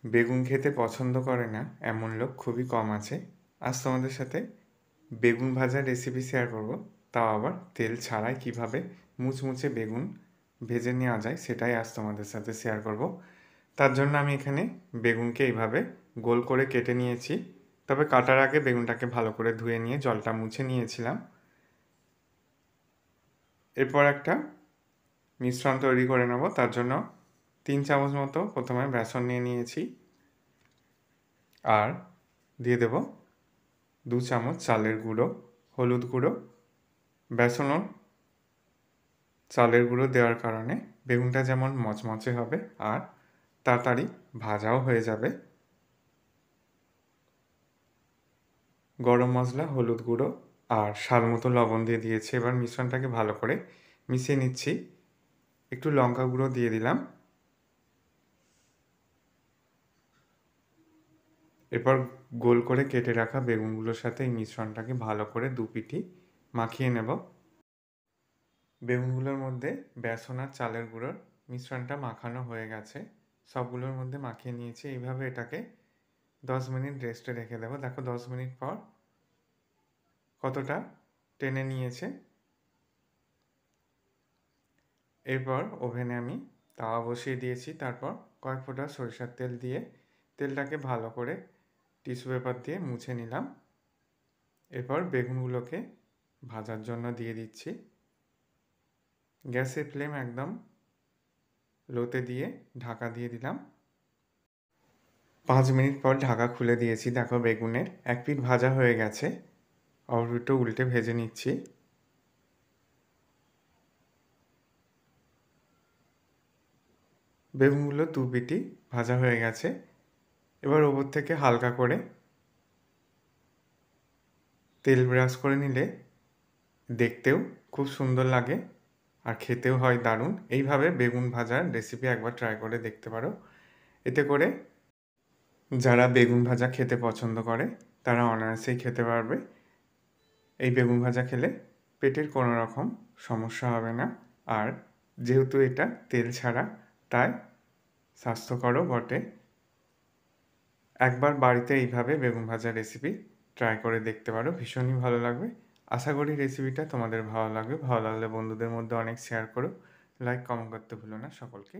বেগুন খেতে পছন্দ করে না এমন লোক খুবই কম আছে। আজ তোমাদের সাথে বেগুন ভাজার রেসিপি শেয়ার করব, তাও আবার তেল ছাড়াই কিভাবে মুচমুচে বেগুন ভেজে নেওয়া যায় সেটাই আজ তোমাদের সাথে শেয়ার করব। তার জন্য আমি এখানে বেগুনকে এইভাবে গোল করে কেটে নিয়েছি, তবে কাটার আগে বেগুনটাকে ভালো করে ধুয়ে নিয়ে জলটা মুছে নিয়েছিলাম। এরপর একটা মিশ্রণ তৈরি করে নেব। তার জন্য 3 চামচ মতো প্রথমে বেসন নিয়ে নিয়েছি, আর দিয়ে দেব 2 চামচ চালের গুঁড়ো, হলুদ গুঁড়ো। বেসন ও চালের গুঁড়ো দেওয়ার কারণে বেগুনটা যেমন মচমচে হবে আর তাড়াতাড়ি ভাজাও হয়ে যাবে। গরম মশলা, হলুদ গুঁড়ো আর স্বাদ মতো লবণ দিয়ে দিয়েছি। এবার মিশ্রণটাকে ভালো করে মিশিয়ে নিচ্ছি। একটু লঙ্কা গুঁড়ো দিয়ে দিলাম। এরপর গোল করে কেটে রাখা বেগুনগুলোর সাথে এই মিশ্রণটাকে ভালো করে দু পিঠি মাখিয়ে নেব। বেগুনগুলোর মধ্যে বেসন আর চালের গুঁড়োর মিশ্রণটা মাখানো হয়ে গেছে, সবগুলোর মধ্যে মাখিয়ে নিয়েছি। এইভাবে এটাকে 10 মিনিট রেস্টে রেখে দেবো। দেখো 10 মিনিট পর কতটা টেনে নিয়েছে। এরপর ওভেনে আমি তাওয়া বসিয়ে দিয়েছি, তারপর কয়েক ফোঁটা সরিষার তেল দিয়ে তেলটাকে ভালো করে টিস্যু পেপার দিয়ে মুছে নিলাম। এরপর বেগুনগুলোকে ভাজার জন্য দিয়ে দিচ্ছি। গ্যাসের ফ্লেম একদম লোতে দিয়ে ঢাকা দিয়ে দিলাম। 5 মিনিট পর ঢাকা খুলে দিয়েছি। দেখো বেগুনের এক পিঠ ভাজা হয়ে গেছে, অপর পিঠটা উল্টে ভেজে নিচ্ছি। বেগুনগুলো দু পিঠই ভাজা হয়ে গেছে। এবার ওপর থেকে হালকা করে তেল ব্রাশ করে নিলে দেখতেও খুব সুন্দর লাগে আর খেতেও হয় দারুণ। এইভাবে বেগুন ভাজার রেসিপি একবার ট্রাই করে দেখতে পারো। এতে করে যারা বেগুন ভাজা খেতে পছন্দ করে তারা অনায়াসেই খেতে পারবে। এই বেগুন ভাজা খেলে পেটের কোনো রকম সমস্যা হবে না, আর যেহেতু এটা তেল ছাড়া তাই স্বাস্থ্যকরও বটে। একবার বাড়িতে এইভাবে বেগুন ভাজার রেসিপি ট্রাই করে দেখতে পারো, ভীষণই ভালো লাগবে। আশা করি রেসিপিটা তোমাদের ভালো লাগবে। ভালো লাগলে বন্ধুদের মধ্যে অনেক শেয়ার করো, লাইক কমেন্ট করতে ভুলো না। সকলকে